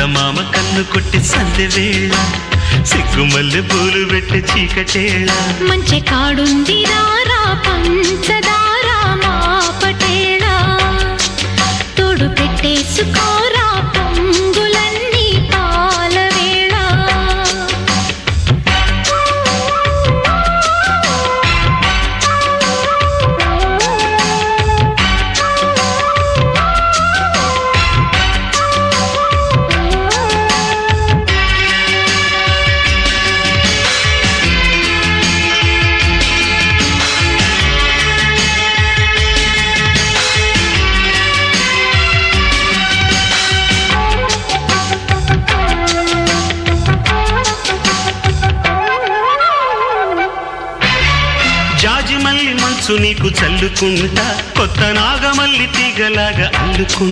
చందమామ కన్ను కొట్టి సందె వేళ సిగ్గుమల్లె పూలు పెట్టి చీకటేళ మంచి కాడుంది రారా పంచదారా మా పటేళ తోడు పెట్టేసుకోరా పొంగులన్నీ పాల వేళ జాజి మల్లి మంచు నీకు చల్లుకుంటా కొత్త నాగమల్లి తీగలాగా అల్లుకుంటా